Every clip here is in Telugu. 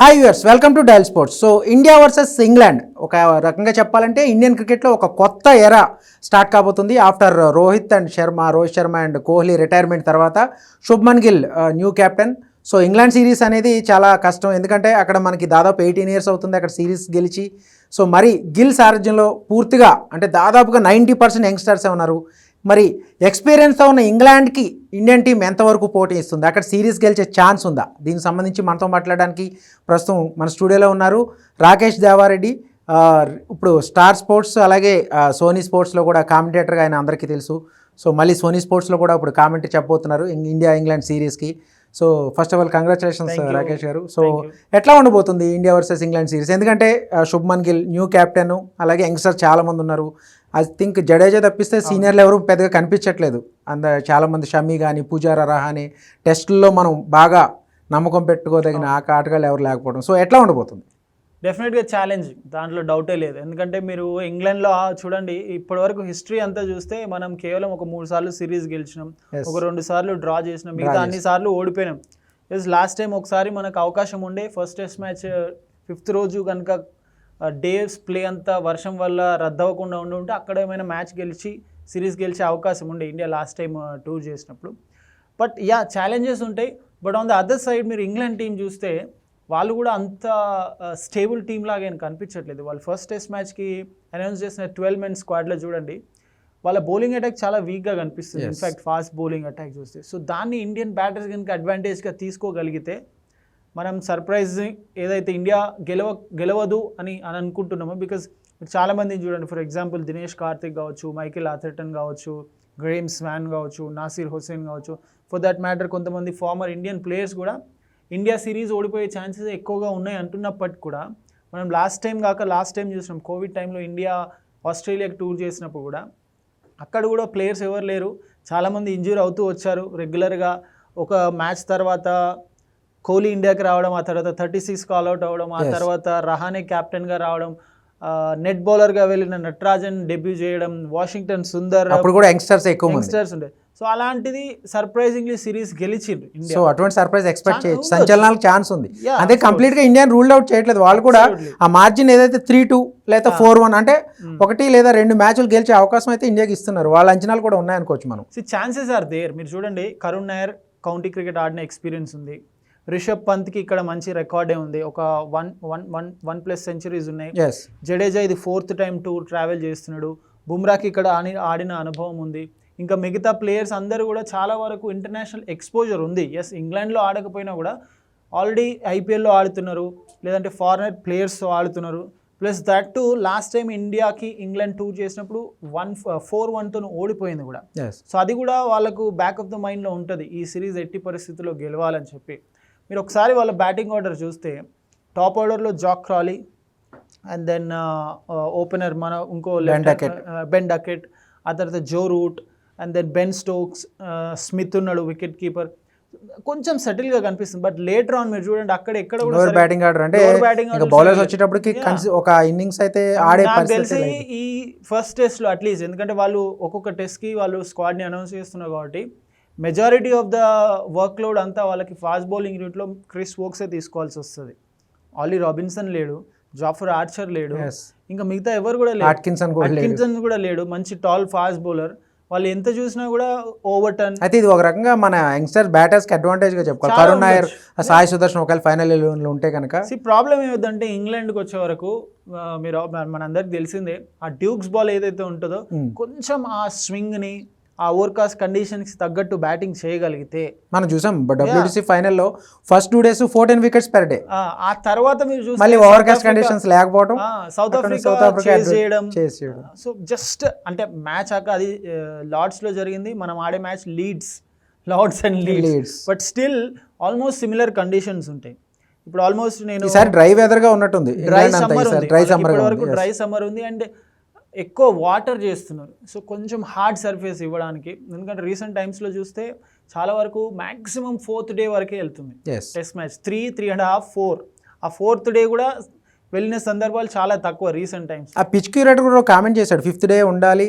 Hi viewers, welcome to dial sports. So India versus England ఒక రకంగా చెప్పాలంటే ఇండియన్ క్రికెట్లో ఒక కొత్త ఎరా స్టార్ట్ కాబోతుంది. After Rohit Sharma and Kohli retirement తర్వాత Shubman Gill new captain. So England series అనేది చాలా కష్టం, ఎందుకంటే అక్కడ మనకి దాదాపు 18 years అవుతుంది అక్కడ సిరీస్ గెలిచి. సో మరి గిల్ సారథ్యంలో పూర్తిగా అంటే దాదాపుగా 90% యంగ్స్టర్సే ఉన్నారు. మరి ఎక్స్పీరియన్స్తో ఉన్న ఇంగ్లాండ్కి ఇండియన్ టీం ఎంతవరకు పోటీ ఇస్తుంది, అక్కడ సిరీస్ గెలిచే ఛాన్స్ ఉందా? దీనికి సంబంధించి మనతో మాట్లాడడానికి ప్రస్తుతం మన స్టూడియోలో ఉన్నారు రాకేష్ దేవారెడ్డి. ఇప్పుడు స్టార్ స్పోర్ట్స్ అలాగే సోనీ స్పోర్ట్స్లో కూడా కామెంటేటర్గా ఆయన అందరికీ తెలుసు. సో మళ్ళీ సోనీ స్పోర్ట్స్లో కూడా ఇప్పుడు కామెంటరీ చెప్పబోతున్నారు ఇండియా ఇంగ్లాండ్ సిరీస్కి. So first of all congratulations Rakesh garu. So ఎట్లా ఉండబోతుంది ఇండియా వర్సెస్ ఇంగ్లాండ్ సిరీస్? ఎందుకంటే శుభ్మన్ గిల్ న్యూ కెప్టెన్, అలాగే యంగ్స్టర్స్ చాలామంది ఉన్నారు. ఐ థింక్ జడేజా తప్పిస్తే సీనియర్లు ఎవరు పెద్దగా కనిపించట్లేదు. చాలామంది షమీ కానీ పూజారా రహానే టెస్టుల్లో మనం బాగా నమ్మకం పెట్టుకోదగిన ఆటగాళ్ళు ఎవరు లేకపోవడం. సో ఎట్లా ఉండబోతుంది? డెఫినెట్గా ఛాలెంజ్, దాంట్లో డౌటే లేదు. ఎందుకంటే మీరు ఇంగ్లాండ్లో చూడండి, ఇప్పటివరకు హిస్టరీ అంతా చూస్తే మనం కేవలం ఒక 3 సార్లు సిరీస్ గెలిచినాం, ఒక 2 సార్లు డ్రా చేసినాం, మిగతా అన్ని సార్లు ఓడిపోయినాం. లాస్ట్ టైం ఒకసారి మనకు అవకాశం ఉండే ఫస్ట్ టెస్ట్ మ్యాచ్ 5th రోజు కనుక డేస్ ప్లే అంతా వర్షం వల్ల రద్దవకుండా ఉంటే అక్కడ ఏమైనా మ్యాచ్ గెలిచి సిరీస్ గెలిచే అవకాశం ఉండే ఇండియా లాస్ట్ టైం టూర్ చేసినప్పుడు. బట్ ఛాలెంజెస్ ఉంటాయి. But on the other side మీరు ఇంగ్లాండ్ టీం చూస్తే వాళ్ళు కూడా అంత స్టేబుల్ టీమ్ లాగా ఏం కనిపించట్లేదు. వాళ్ళు ఫస్ట్ టెస్ట్ మ్యాచ్కి అనౌన్స్ చేసిన 12 men స్క్వాడ్లో చూడండి, వాళ్ళ బౌలింగ్ అటాక్ చాలా వీక్గా కనిపిస్తుంది. ఇన్ఫ్యాక్ట్ ఫాస్ట్ బౌలింగ్ అటాక్ చూస్తే. సో దాన్ని ఇండియన్ బ్యాటర్స్ కనుక అడ్వాంటేజ్గా తీసుకోగలిగితే మనం సర్ప్రైజింగ్ ఏదైతే ఇండియా గెలవదు అని అనుకుంటున్నామో, బికాజ్ చాలామందిని చూడండి, ఫర్ ఎగ్జాంపుల్ దినేష్ కార్తిక్ కావచ్చు, మైకేల్ ఆథర్టన్ కావచ్చు, గ్రేమ్ స్వాన్ కావచ్చు, నాసిర్ హుసేన్ కావచ్చు, ఫర్ దట్ మ్యాటర్ కొంతమంది ఫార్మర్ ఇండియన్ ప్లేయర్స్ కూడా ఇండియా సిరీస్ ఓడిపోయే ఛాన్సెస్ ఎక్కువగా ఉన్నాయి అంటున్నప్పటికీ కూడా మనం లాస్ట్ టైం చూసినాం కోవిడ్ టైంలో ఇండియా ఆస్ట్రేలియాకి టూర్ చేసినప్పుడు కూడా అక్కడ కూడా ప్లేయర్స్ ఎవరు లేరు, చాలామంది ఇంజ్యూర్ అవుతూ వచ్చారు రెగ్యులర్గా. ఒక మ్యాచ్ తర్వాత కోహ్లీ ఇండియాకి రావడం, ఆ తర్వాత 36 కాల్అవుట్ అవ్వడం, ఆ తర్వాత రహానే కెప్టెన్గా రావడం, నెట్ బౌలర్గా వెళ్ళిన నటరాజన్ డెబ్యూ చేయడం, వాషింగ్టన్ సుందర్, అప్పుడు కూడా యంగ్స్టర్స్ ఉండే. సో అలాంటిది సర్ప్రైజింగ్లీ సిరీస్ గెలిచిండ్రు ఇండియా. సో అటువంటి సర్ప్రైజ్ ఎక్స్పెక్ట్ చేయొచ్చు, సంచలనాలకు ఛాన్స్ ఉంది. అంటే కంప్లీట్గా ఇండియాని రూల్డ్ అవుట్ చేయట్లేదు. వాళ్ళు కూడా ఆ మార్జిన్ ఏదైతే 3-2 లేదా 4-1 అంటే 1 లేదా 2 మ్యాచ్లు గెలిచే అవకాశం అయితే ఇండియాకి ఇస్తున్నారు. వాళ్ళ అంచనాలు కూడా ఉన్నాయనుకోవచ్చు మనం. Chances are there. మీరు చూడండి, కరుణ్ నాయర్ కౌంటీ క్రికెట్ ఆడిన ఎక్స్పీరియన్స్ ఉంది, రిషబ్ పంత్కి ఇక్కడ మంచి రికార్డే ఉంది, ఒక 1+ centuries ఉన్నాయి. జడేజా ఇది 4th time టూర్ ట్రావెల్ చేస్తున్నాడు, బుమ్రాకి ఇక్కడ ఆడిన అనుభవం ఉంది. ఇంకా మిగతా ప్లేయర్స్ అందరూ కూడా చాలా వరకు ఇంటర్నేషనల్ ఎక్స్పోజర్ ఉంది. ఇంగ్లాండ్లో ఆడకపోయినా కూడా ఆల్రెడీ ఐపీఎల్లో ఆడుతున్నారు, లేదంటే ఫారినర్ ప్లేయర్స్తో ఆడుతున్నారు. Plus that to last time ఇండియాకి ఇంగ్లాండ్ టూర్ చేసినప్పుడు 4-1తో ఓడిపోయింది కూడా. సో అది కూడా వాళ్ళకు బ్యాక్ ఆఫ్ ద మైండ్లో ఉంటుంది, ఈ సిరీస్ ఎట్టి పరిస్థితుల్లో గెలవాలని చెప్పి. మీరు ఒకసారి వాళ్ళ బ్యాటింగ్ ఆర్డర్ చూస్తే టాప్ ఆర్డర్లో Zak Crawley, and then opener మన ఇంకో బెన్ డకెట్, ఆ తర్వాత Joe Root, and then Ben Stokes, Smith ఉన్నాడు వికెట్ కీపర్. కొంచెం సెటిల్గా కనిపిస్తుంది. బట్ లేటర్ ఆన్ మీరు చూడండి అక్కడ ఎక్కడ కూడా బ్యాటింగ్ ఆర్డర్ అంటే బౌలర్స్ వచ్చేటప్పటికి ఒక ఇన్నింగ్స్ అయితే ఆడే తెలిసి ఈ ఫస్ట్ టెస్ట్లో అట్లీస్ట్, ఎందుకంటే వాళ్ళు ఒక్కొక్క టెస్ట్కి వాళ్ళు స్క్వాడ్ని అనౌన్స్ చేస్తున్నారు కాబట్టి majority of the work load అంతా వాళ్ళకి ఫాస్ట్ బౌలింగ్ యూనిట్లో క్రిస్ వోక్సే తీసుకోవాల్సి వస్తుంది. ఆలీ రాబిన్సన్ లేడు, జాఫర్ ఆర్చర్ లేడు, ఇంకా మిగతా ఎవరు కూడా లేడు, అట్కిన్సన్ కూడా లేడు, మంచి టాల్ ఫాస్ట్ బౌలర్. వాళ్ళు ఎంత చూసినా కూడా ఓవర్టర్న్. అయితే ఇది ఒక రకంగా మన యంగ్స్టర్స్ బ్యాటర్స్కి అడ్వాంటేజ్గా చెప్పుకోవాలి. కరుణ్ నాయర్, సాయి సుదర్శన్ ఒకవేళ ఫైనల్ 11లో ఉంటే కనుక ప్రాబ్లం ఏమవుతుందంటే ఇంగ్లాండ్కి వచ్చే వరకు మీరు మనందరికి తెలిసిందే, ఆ డ్యూక్స్ బాల్ ఏదైతే ఉంటుందో కొంచెం ఆ స్వింగ్ని ఆ ఓవర్కాస్ట్ కండిషన్స్కి తగ్గట్టు బ్యాటింగ్ చేయగలిగితే మనం చూసాం. WTC ఫైనల్లో first 2 days 14 wickets per day. ఆ తర్వాత మీరు చూస్తే మళ్ళీ ఓవర్కాస్ట్ కండిషన్స్ లేకపోవడం, సౌత్ ఆఫ్రికా చేయడం. సో జస్ట్ అంటే మ్యాచ్ అది లార్డ్స్లో జరిగింది, మనం ఆడే match Lord's and Leeds. But still almost similar conditions ఉంటాయి. ఇప్పుడు ఆల్మోస్ట్ నేను డ్రై వెదర్ గా ఉన్నట్టుంది, డ్రై సమ్మర్ ఉంది అండ్ ఎక్కువ వాటర్ చేస్తున్నారు. సో కొంచెం హార్డ్ సర్ఫేస్ ఇవ్వడానికి, ఎందుకంటే రీసెంట్ టైమ్స్లో చూస్తే చాలా వరకు మ్యాక్సిమం 4th day వరకే వెళ్తుంది టెస్ట్ మ్యాచ్. 3.5, 4. ఆ 4th day కూడా వెళ్ళిన సందర్భాలు చాలా తక్కువ రీసెంట్ టైమ్స్. ఆ పిచ్ క్యూరేటర్ కూడా కామెంట్ చేశాడు 5th డే ఉండాలి,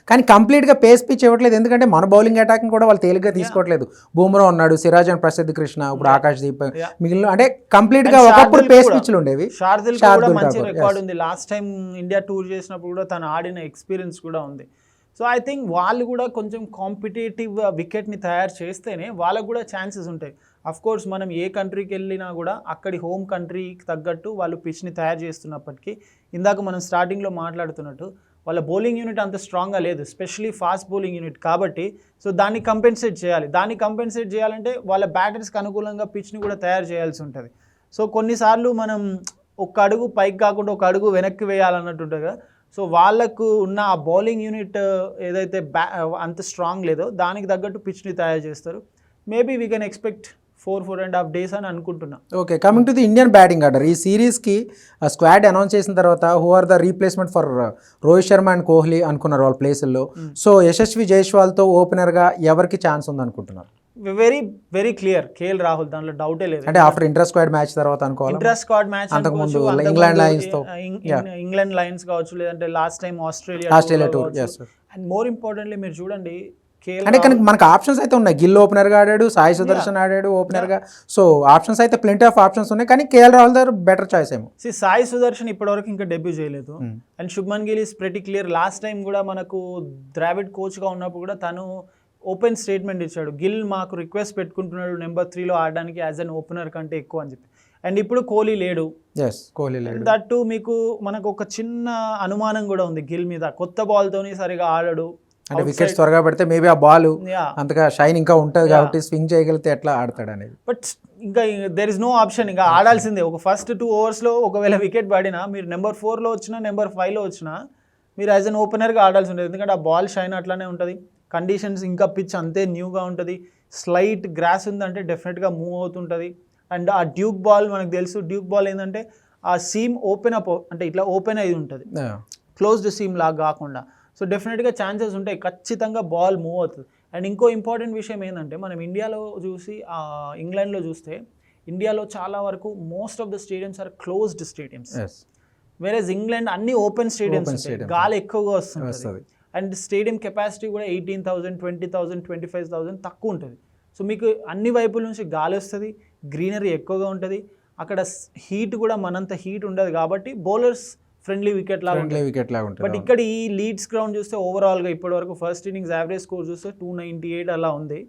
కానీ కంప్లీట్గా పేస్ పిచ్ ఇవ్వట్లేదు, ఎందుకంటే మన బౌలింగ్ అటాకింగ్ కూడా వాళ్ళు తేలిగ్గా తీసుకోవట్లేదు. బూమ్రా ఉన్నాడు, సిరాజ్ అండ్ ప్రసిద్ధ్ కృష్ణ, ఇప్పుడు ఆకాష్ దీప్, మిగిలిన అంటే కంప్లీట్ గా ఒకప్పుడు పేస్ పిచ్లు ఉండేవి. శార్దుల్ కూడా మంచి రికార్డ్ ఉంది, లాస్ట్ టైం ఇండియా టూర్ చేసినప్పుడు కూడా తను ఆడిన ఎక్స్పీరియన్స్ కూడా ఉంది. సో ఐ థింక్ వాళ్ళు కూడా కొంచెం కాంపిటేటివ్ వికెట్ని తయారు చేస్తేనే వాళ్ళకు కూడా ఛాన్సెస్ ఉంటాయి. అఫ్ కోర్స్ మనం ఏ కంట్రీకి వెళ్ళినా కూడా అక్కడి హోమ్ కంట్రీకి తగ్గట్టు వాళ్ళు పిచ్ని తయారు చేస్తున్నప్పటికీ, ఇందాక మనం స్టార్టింగ్లో మాట్లాడుతున్నట్టు వాళ్ళ బౌలింగ్ యూనిట్ అంత స్ట్రాంగ్గా లేదు, స్పెషలీ ఫాస్ట్ బౌలింగ్ యూనిట్ కాబట్టి. సో దాన్ని కంపెన్సేట్ చేయాలి. దాన్ని కంపెన్సేట్ చేయాలంటే వాళ్ళ బ్యాటర్స్కి అనుకూలంగా పిచ్ని కూడా తయారు చేయాల్సి ఉంటుంది. సో కొన్నిసార్లు మనం ఒక అడుగు పైకి కాకుండా ఒక అడుగు వెనక్కి వేయాలన్నట్టు ఉంటుంది కదా. సో వాళ్ళకు ఉన్న ఆ బౌలింగ్ యూనిట్ ఏదైతే అంత స్ట్రాంగ్ లేదో దానికి తగ్గట్టు పిచ్ని తయారు చేస్తారు. Maybe we can expect 4.5 days అని అనుకుంటున్నా. Okay, coming to the Indian batting order, ఈ సిరీస్కి స్క్వాడ్ అనౌన్స్ చేసిన తర్వాత who are the replacement for Rohit Sharma and Kohli అనుకున్నారు వాళ్ళ ప్లేసుల్లో. సో యశస్వి జైస్వాల్తో ఓపెనర్గా ఎవరికి ఛాన్స్ ఉంది అనుకుంటున్నారు? Very very clear KL Rahul, దాంట్లో డౌటే లేదు. అంటే ఆఫ్టర్ ఇంటర్ స్క్వాడ్ మ్యాచ్ తర్వాత అనుకోవాలి, ఇంటర్ స్క్వాడ్ మ్యాచ్ అంతకుముందు ఇంగ్లాండ్ లయన్స్ తో, ఇంగ్లాండ్ లయన్స్ కావచ్చు, లేదంటే last time Australia tour. And more importantly మీరు చూడండి, అంటే కనుక మనకు ఆప్షన్స్ అయితే ఉన్నాయి. గిల్ ఓపెనర్గా ఆడాడు, సాయి సుదర్శన్ ఆడాడు ఓపెనర్గా, సో ఆప్షన్స్ అయితే ప్లెంటీ ఆఫ్ ఆప్షన్స్ ఉన్నాయి, కానీ కేఎల్ రాహుల్ దగ్గర బెటర్ చాయిస్ ఏమో. సాయి సుదర్శన్ ఇప్పటివరకు ఇంకా డెబ్యూ చేయలేదు. And Shubman Gill is pretty clear. Last time కూడా మనకు ద్రావిడ్ కోచ్గా ఉన్నప్పుడు కూడా తను ఓపెన్ స్టేట్మెంట్ ఇచ్చాడు, గిల్ మాకు రిక్వెస్ట్ పెట్టుకుంటున్నాడు నెంబర్ 3లో ఆడడానికి యాజ్ అన్ ఓపెనర్ కంటే ఎక్కువ అని చెప్పి. అండ్ ఇప్పుడు కోహ్లీ లేడు, దట్టు మీకు మనకు ఒక చిన్న అనుమానం కూడా ఉంది గిల్ మీద, కొత్త బాల్తోని సరిగా ఆడడు, అంటే వికెట్స్ త్వరగా పడితే మేబీ ఆ బాల్ అంతగా షైన్ ఇంకా ఉంటుంది కాబట్టి స్వింగ్ చేయగలిగితే ఎట్లా ఆడతాడు అనేది. బట్ ఇంకా దెర్ ఇస్ నో ఆప్షన్, ఇంకా ఆడాల్సిందే. ఒక ఫస్ట్ 2 overs ఒకవేళ వికెట్ పడినా మీరు నెంబర్ 4లో వచ్చినా నెంబర్ 5లో వచ్చినా మీరు యాజ్ అన్ ఓపెనర్గా ఆడాల్సి ఉంటుంది, ఎందుకంటే ఆ బాల్ షైన్ అట్లానే ఉంటుంది, కండిషన్స్ ఇంకా పిచ్ అంతే న్యూగా ఉంటుంది, స్లైట్ గ్రాస్ ఉందంటే డెఫినెట్గా మూవ్ అవుతుంటుంది. అండ్ ఆ డ్యూక్ బాల్ మనకు తెలుసు, డ్యూక్ బాల్ ఏంటంటే ఆ సీమ్ ఓపెన్ అప్ అంటే ఇట్లా ఓపెన్ అయి ఉంటుంది, క్లోజ్డ్ సీమ్ లాగా కాకుండా. సో డెఫినెట్గా ఛాన్సెస్ ఉంటాయి, ఖచ్చితంగా బాల్ మూవ్ అవుతుంది. అండ్ ఇంకో ఇంపార్టెంట్ విషయం ఏంటంటే మనం ఇండియాలో చూసి ఇంగ్లాండ్లో చూస్తే ఇండియాలో చాలా వరకు most of the stadiums are closed stadiums, whereas England అన్ని ఓపెన్ స్టేడియమ్స్, గాలి ఎక్కువగా వస్తుంది. అండ్ స్టేడియం కెపాసిటీ కూడా 18,000, 20,000, 25,000 తక్కువ ఉంటుంది. సో మీకు అన్ని వైపుల నుంచి గాలి వస్తుంది, గ్రీనరీ ఎక్కువగా ఉంటుంది, అక్కడ హీట్ కూడా మనంత హీట్ ఉండదు కాబట్టి బౌలర్స్ ఫ్రెండ్లీ వికెట్ లాగా ఉంటుంది. బట్ ఇక్కడ ఈ లీడ్స్ గ్రౌండ్ చూస్తే ఓవరాల్గా ఇప్పటి వరకు ఫస్ట్ ఇన్నింగ్స్ యావరేజ్ స్కోర్ చూస్తే 298 అలా ఉంది.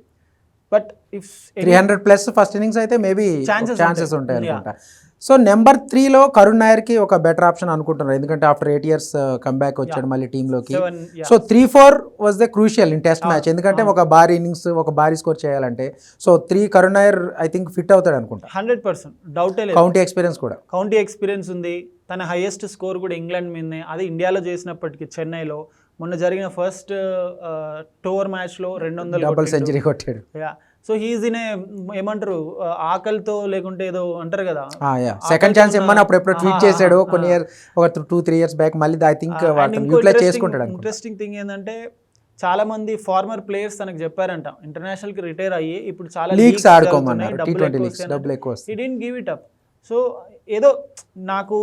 బట్ ఇఫ్ 300+ ఫస్ట్ ఇన్నింగ్స్ అయితే మేబీ ఛాన్సెస్ ఉంటాయి అనుకుంటా. సో నెంబర్ 3లో కరుణ్ నాయర్కి ఒక బెటర్ ఆప్షన్ అనుకుంటున్నారు, ఎందుకంటే ఆఫ్టర్ 8 years కంబ్యాక్ వచ్చాడు మళ్ళీ టీంలోకి. So 3-4 was the crucial in test match, ఎందుకంటే ఒక భారీ ఇన్నింగ్స్ ఒక భారీ స్కోర్ చేయాలంటే. So 3 Karun Nair I think fit అవుతాడు అనుకుంటా, 100% డౌటే లేదు. కౌంటీ ఎక్స్పీరియన్స్ ఉంది, తన హైయెస్ట్ స్కోర్ కూడా ఇంగ్లాండ్ మీదనే, అది ఇండియాలో చేసినప్పటికీ చెన్నైలో మొన్న జరిగిన ఫస్ట్ టూర్ మ్యాచ్లో 200 సెంచరీ కొట్టాడు. సో హీఈస్ ఇన్ ఏమంటారు ఆకలితో లేకుంటే ఏదో అంటారు కదా, సెకండ్ ఛాన్స్ ఇమ్మని అప్పుడు ట్వీట్ చేశాడు కొన్ని ఒక 2-3 years బ్యాక్, మళ్ళీ ఐ థింక్ యూటిలైజ్ చేసుకుంటాడు. ఇంట్రెస్టింగ్ థింగ్ ఏంటంటే చాలా మంది ఫార్మర్ ప్లేయర్స్ తనకు చెప్పారంట ఇంటర్నేషనల్ కి రిటైర్ అయ్యి ఇప్పుడు చాలా లీగ్స్ ఆడుకోమన్నారు, డబ్బులు ఎక్కువ వస్తాయి, he didn't give it up. So ఏదో నాకు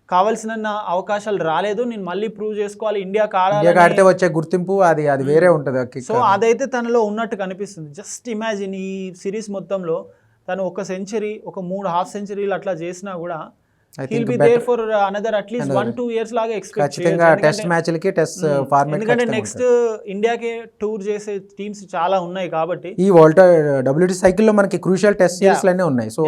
కావాల్సిన అవకాశాలు రాలేదు, నేను మళ్ళీ ప్రూవ్ చేసుకోవాలి, ఇండియాకి ఆడితే వచ్చే గుర్తింపు అది వేరే ఉంటుంది. సో అదైతే తనలో ఉన్నట్టు కనిపిస్తుంది. జస్ట్ ఇమాజిన్ ఈ సిరీస్ మొత్తంలో తను 1 century, ఒక 3 half centuries అట్లా చేసినా కూడా he'll be there for another at least 1-2 years లాగా ఎక్స్పెక్ట్ చేయొచ్చు. టెస్ట్ మ్యాచ్లకి టెస్ట్ ఫార్మాట్, ఎందుకంటే నెక్స్ట్ ఇండియాకే టూర్ చేసే టీమ్స్ చాలా ఉన్నాయి కాబట్టి ఈ వరల్డ్ WT సైకిల్లో మనకి క్రూషియల్ టెస్ట్ సిరీస్లనే ఉన్నాయి. సో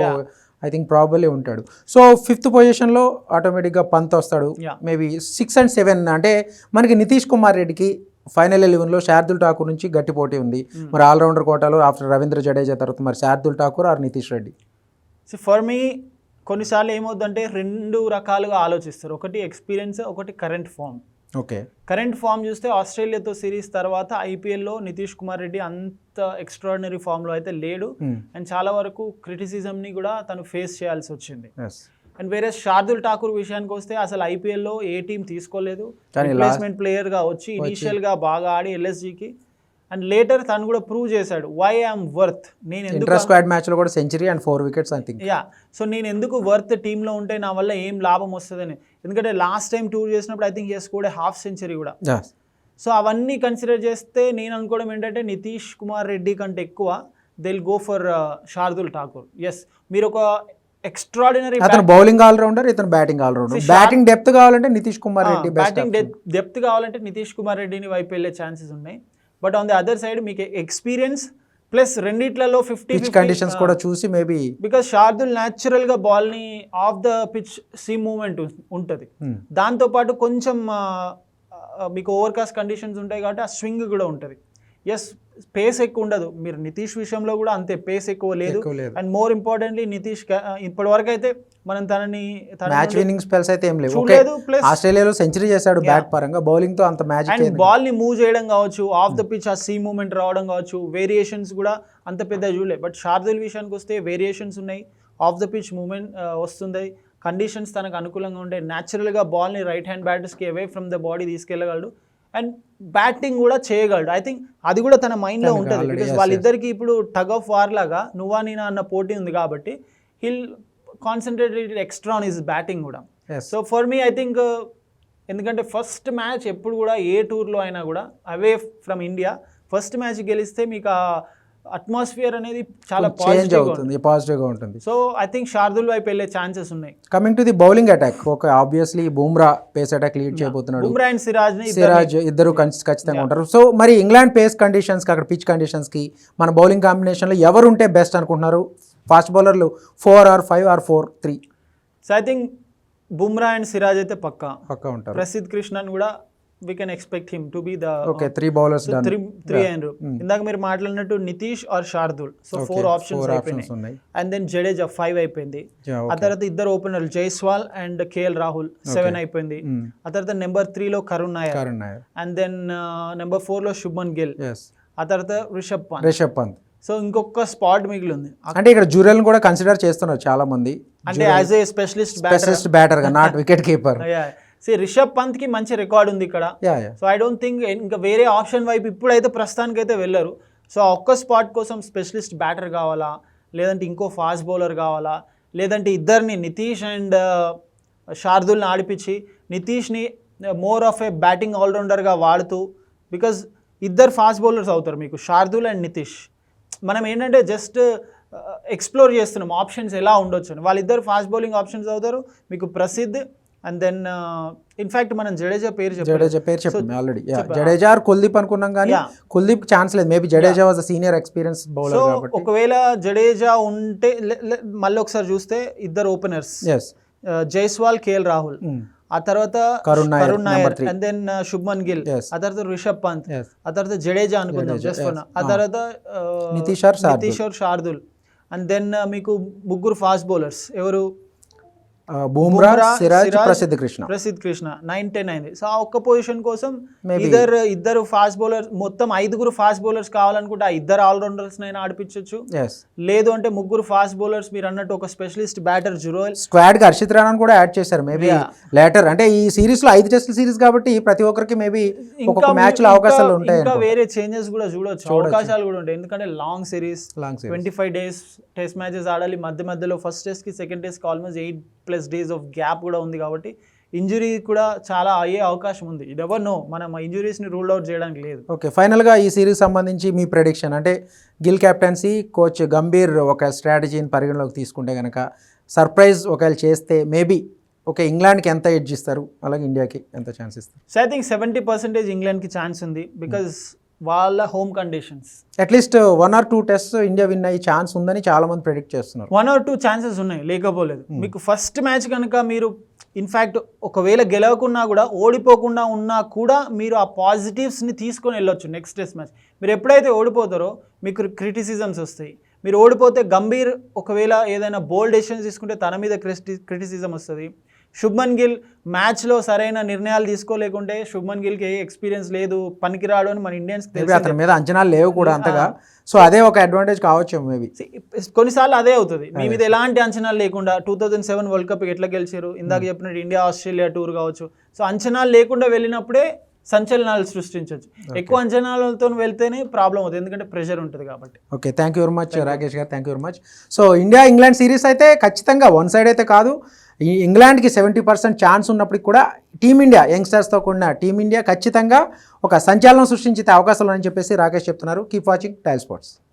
ఐ థింక్ ప్రాబబ్లీ ఉంటాడు. సో 5th పొజిషన్లో ఆటోమేటిక్గా పంత్ వస్తాడు, మేబీ 6 and 7. అంటే మనకి నితీష్ కుమార్ రెడ్డికి ఫైనల్ 11లో శార్దుల్ ఠాకూర్ నుంచి గట్టి పోటీ ఉంది. మరి ఆల్రౌండర్ కోటాలో ఆఫ్టర్ రవీంద్ర జడేజా తర్వాత మరి Shardul Thakur or Nitish Reddy. So for me కొన్నిసార్లు ఏమవుతుందంటే 2 రకాలుగా ఆలోచిస్తారు, ఒకటి ఎక్స్పీరియన్స్, ఒకటి current form. Okay, current form చూస్తే ఆస్ట్రేలియాతో సిరీస్ తర్వాత ఐపీఎల్లో నితీష్ కుమార్ రెడ్డి అంత ఎక్స్ట్రాడినరీ ఫామ్లో అయితే లేడు, అండ్ చాలా వరకు క్రిటిసిజంని కూడా తను ఫేస్ చేయాల్సి వచ్చింది. అండ్ వేరే శార్దుల్ ఠాకూర్ విషయానికి వస్తే అసలు ఐపీఎల్లో ఏ టీం తీసుకోలేదు, రిప్లేస్మెంట్ ప్లేయర్గా వచ్చి ఇనీషియల్గా బాగా ఆడి ఎల్ఎస్జీకి అండ్ లేటర్ తను కూడా ప్రూవ్ చేశాడు వై ఐఎమ్ వర్త్, నేను ఎందుకు ఇంటర్ స్క్వాడ్ మ్యాచ్ లో కూడా century and 4 wickets I think. Yeah, so నేను ఎందుకు వర్త్ టీంలో ఉంటే నా వల్ల ఏం లాభం వస్తుందని. ఎందుకంటే లాస్ట్ టైం టూర్ చేసినప్పుడు ఐ థింక్ కూడా హాఫ్ సెంచరీ కూడా. సో అవన్నీ కన్సిడర్ చేస్తే నేను అనుకోవడం ఏంటంటే నితీష్ కుమార్ రెడ్డి కంటే ఎక్కువ they will go for Shardul Thakur. Yes, మీరు ఒక ఎక్స్ట్రాడినరీ, అతను బౌలింగ్ ఆల్రౌండర్, ఇతను బ్యాటింగ్ ఆల్రౌండర్. బ్యాటింగ్ డెప్త్ కావాలంటే నితీష్ కుమార్ రెడ్డి, బ్యాటింగ్ డెప్త్ కావాలంటే నితీష్ కుమార్ రెడ్డిని వైపు వెళ్ళే ఛాన్సెస్ ఉన్నాయి. But on the other side మీకు ఎక్స్పీరియన్స్ ప్లస్ రెండిట్లలో 50 కండిషన్స్ కూడా చూసి మేబీ, బికాస్ శార్దుల్ న్యాచురల్ గా బాల్ ని off the pitch seam movement ఉంటుంది, దాంతో పాటు కొంచెం మీకు ఓవర్కాస్ట్ కండిషన్స్ ఉంటాయి కాబట్టి ఆ స్వింగ్ కూడా ఉంటుంది. ఎస్, పేస్ ఎక్కువ ఉండదు, మీరు నితీష్ విషయంలో కూడా అంతే, పేస్ ఎక్కువ లేదు. అండ్ మోర్ ఇంపార్టెంట్లీ నితీష్ ఇప్పటి వరకు అయితే మనం మ్యాచ్ విన్నింగ్ స్పెల్స్ అయితే ఏం లేవు. ప్లస్ ఆస్ట్రేలియాలో సెంచరీ చేశాడు బ్యాట్ పరంగా, బౌలింగ్ తో అంత మ్యాజిక్. అండ్ బాల్ ని మూవ్ చేయడం కావచ్చు, ఆఫ్ ద పిచ్ ఆ సీ మూవ్మెంట్ రావడం కావచ్చు, వేరియేషన్స్ కూడా అంత పెద్ద చూడలే. బట్ శార్దుల్ విషయానికి వస్తే వేరియేషన్స్ ఉన్నాయి, ఆఫ్ ద పిచ్ మూవ్మెంట్ వస్తుంది, కండిషన్స్ తనకు అనుకూలంగా ఉంటే న్యాచురల్గా బాల్ని రైట్ హ్యాండ్ బ్యాటర్స్కి అవే ఫ్రమ్ ద బాడీ తీసుకెళ్ళగలడు. అండ్ బ్యాటింగ్ కూడా చేయగలడు. ఐ థింక్ అది కూడా తన మైండ్లో ఉంటుంది, బికాస్ వాళ్ళిద్దరికి ఇప్పుడు టగ్ ఆఫ్ వార్ లాగా నువ్వా నేనా అన్న పోటీ ఉంది కాబట్టి he'll concentrated extra on his batting కూడా. So for me I think, ఎందుకంటే ఫస్ట్ మ్యాచ్ ఎప్పుడు కూడా ఏ టూర్లో అయినా కూడా away from India first match గెలిస్తే మీకు అట్మాస్ఫియర్ అనేది చాలా పాజిటివ్గా ఉంటుంది. సో ఐ థింక్ శార్దుల్ వైపు వెళ్ళే ఛాన్సెస్ ఉన్నాయి. Coming to the bowling attack, okay, obviously Bumrah face attack lead చేయబోతున్నాడు, బూమ్రా అండ్ సిరాజ్ ఇద్దరు ఖచ్చితంగా ఉంటారు. సో మరి ఇంగ్లాండ్ పేస్ కండిషన్స్కి, అక్కడ పిచ్ కండిషన్స్కి మన బౌలింగ్ కాంబినేషన్లో ఎవరు ఉంటే బెస్ట్ అనుకుంటున్నారు? ఫాస్ట్ బౌలర్లు 4 or 5 or 4-3. So I think Bumrah and Siraj అయితే పక్కా ఉంటారు. ప్రసిద్ధ్ కృష్ణన్ కూడా we can expect him to be the 3 bowlers done. 3 అయినరు. ఇందాక మీరు మాట్లాడినట్టు Nitish or Shardul, so 4 options అయిపోయినాయి. అండ్ దెన్ జడేజా 5 అయిపోయింది. ఆ తర్వాత ఇద్దరు ఓపెనర్లు జైస్వాల్ అండ్ కేఎల్ రాహుల్ 7 అయిపోయింది. ఆ తర్వాత నెంబర్ 3 లో Karun Nair, and then number 4 లో శుభ్మన్ గిల్, ఆ తర్వాత రిషబ్ పంత్. సో ఇంకొక స్పాట్ మిగిలి ఉంది. అంటే ఇక్కడ జురెల్ కూడా కన్సిడర్ చేస్తున్నారు చాలా మంది, అంటే యాజ్ ఏ స్పెషలిస్ట్ బ్యాటర్ గా, not wicket keeper. Rishabh Pant కి మంచి రికార్డ్ ఉంది ఇక్కడ. సో ఐ డోంట్ థింక్ ఇంకా వేరే ఆప్షన్ వైపు ఇప్పుడైతే ప్రస్తుతానికి అయితే వెళ్ళరు. సో ఆ ఒక్క స్పాట్ కోసం స్పెషలిస్ట్ బ్యాటర్ కావాలా, లేదంటే ఇంకో ఫాస్ట్ బౌలర్ కావాలా, లేదంటే ఇద్దరిని నితీష్ అండ్ శార్దుల్ని ఆడిపించి నితీష్ని మోర్ ఆఫ్ ఏ బ్యాటింగ్ ఆల్రౌండర్గా వాడుతూ, బికాజ్ ఇద్దరు ఫాస్ట్ బౌలర్స్ అవుతారు మీకు, శార్దుల్ అండ్ నితీష్. మనం ఏంటంటే జస్ట్ ఎక్స్ప్లోర్ చేస్తున్నాం ఆప్షన్స్ ఎలా ఉండొచ్చు అని. వాళ్ళిద్దరు ఫాస్ట్ బౌలింగ్ ఆప్షన్స్ అవుతారు మీకు, ప్రసిద్ధ్ అండ్ దెన్ ఇన్ఫాక్ట్ మనం జడేజా పేరు చెప్పాం ఆల్రెడీ. జడేజా ఆర్ కుల్దీప్ అనుకున్నాం, కానీ కుల్దీప్ ఛాన్స్ లేదు. Maybe Jadeja was senior experience bowler కాబట్టి. ఒకవేళ జడేజా ఉంటే మళ్ళీ ఒకసారి చూస్తే ఇద్దరు ఓపెనర్స్ జైస్వాల్, కేఎల్ రాహుల్, ఆ తర్వాత కరుణ్ నాయర్, అండ్ దెన్ శుభ్మన్ గిల్, ఆ తర్వాత రిషబ్ పంత్, ఆ తర్వాత జడేజా అనుకుందాం జస్ట్ ఫర్, ఆ తర్వాత Nitish or Shardul, and then మీకు ముగ్గురు ఫాస్ట్ బౌలర్స్ ఎవరు? బూమ్రా, సిరాజ్, ప్రసిద్ధ్ కృష్ణ 9-10 అయింది. సో ఆ ఒక్క పొజిషన్ కోసం ఇద్దరు ఫాస్ట్ బౌలర్స్, మొత్తం 5 ఫాస్ట్ బౌలర్స్ కావాలనుకుంటే ఆ ఇద్దరు ఆల్రౌండర్స్ నైనా ఆడిపించవచ్చు. లేదు అంటే ముగ్గురు ఫాస్ట్ బౌలర్స్, మీరు అన్నట్టు ఒక స్పెషలిస్ట్ బ్యాటర్ జురోల్ స్క్వాడ్ కి హర్షిత్ రాణాని కూడా యాడ్ చేశారు మేబీ లేటర్. అంటే ఈ సిరీస్ లో 5 టెస్ట్ సిరీస్ కాబట్టి ప్రతి ఒక్కరికి మేబీ ఒక మ్యాచ్ లో అవకాశాలు ఉంటాయి, ఇంకా వేరే చేంజెస్ కూడా చూడొచ్చు, అవకాశాలు కూడా ఉంటాయి. ఎందుకంటే long series 25 days test matches ఆడాలి, మధ్యలో ఫస్ట్ టెస్ట్ కి సెకండ్ టెస్ట్ కి ఆల్మోస్ట్ 8+ days ఆఫ్ గ్యాప్ కూడా ఉంది కాబట్టి ఇంజురీ కూడా చాలా అయ్యే అవకాశం ఉంది. ఇది ఎవర్ నో, మనం ఇంజురీస్ని రూల్ అవుట్ చేయడానికి లేదు. ఓకే, ఫైనల్గా ఈ సిరీస్ సంబంధించి మీ ప్రెడిక్షన్, అంటే గిల్ కెప్టెన్సీ, కోచ్ గంభీర్ ఒక స్ట్రాటజీని పరిగణలోకి తీసుకుంటే కనుక సర్ప్రైజ్ ఒకవేళ చేస్తే మేబీ ఓకే ఇంగ్లాండ్కి ఎంత ఎడ్జ్ ఇస్తారు, అలాగే ఇండియాకి ఎంత ఛాన్స్ ఇస్తారు? సో ఐ థింక్ 70% ఇంగ్లాండ్కి ఛాన్స్ ఉంది, బికాజ్ వాళ్ళ home conditions. At least 1 or 2 test India win అయ్యే ఛాన్స్ ఉందని చాలా మంది ప్రెడిక్ట్ చేస్తున్నారు. 1 or 2 ఛాన్సెస్ ఉన్నాయి, లేకపోలేదు. మీకు ఫస్ట్ మ్యాచ్ కనుక మీరు ఇన్ఫ్యాక్ట్ ఒకవేళ గెలవకున్నా కూడా, ఓడిపోకుండా ఉన్నా కూడా మీరు ఆ పాజిటివ్స్ని తీసుకొని వెళ్ళొచ్చు నెక్స్ట్ టెస్ట్ మ్యాచ్. మీరు ఎప్పుడైతే ఓడిపోతారో మీకు క్రిటిసిజమ్స్ వస్తాయి. మీరు ఓడిపోతే గంభీర్ ఒకవేళ ఏదైనా బోల్డ్ డెసిషన్స్ తీసుకుంటే తన మీద క్రిటిసిజం వస్తుంది. శుభ్మన్ గిల్ మ్యాచ్లో సరైన నిర్ణయాలు తీసుకోలేకుంటే, శుభ్మన్ గిల్కి ఏ ఎక్స్పీరియన్స్ లేదు, పనికిరాడు అని మన ఇండియన్స్ అతని మీద అంచనాలు లేవు కూడా అంతగా. సో అదే ఒక అడ్వాంటేజ్ కావచ్చు మేబీ. కొన్నిసార్లు అదే అవుతుంది, మీ మీద ఎలాంటి అంచనాలు లేకుండా. 2007 వరల్డ్ కప్ ఎట్లా గెలిచారు, ఇందాక చెప్పినట్టు ఇండియా ఆస్ట్రేలియా టూర్ కావచ్చు. సో అంచనాలు లేకుండా వెళ్ళినప్పుడే సంచలనాలు సృష్టించవచ్చు. ఎక్కువ అంచనాలతో వెళ్తేనే ప్రాబ్లం అవుతుంది, ఎందుకంటే ప్రెషర్ ఉంటుంది కాబట్టి. Okay, thank you very much Rakesh garu, thank you very much. So India England series అయితే ఖచ్చితంగా వన్ సైడ్ అయితే కాదు. ఈ ఇంగ్లాండ్కి 70% ఛాన్స్ ఉన్నప్పటికి కూడా టీమిండియా యంగ్స్టర్స్తో కూడిన టీమిండియా ఖచ్చితంగా ఒక సంచలనం సృష్టించే అవకాశాలు అని చెప్పేసి రాకేష్ చెప్తున్నారు. Keep watching tile sports.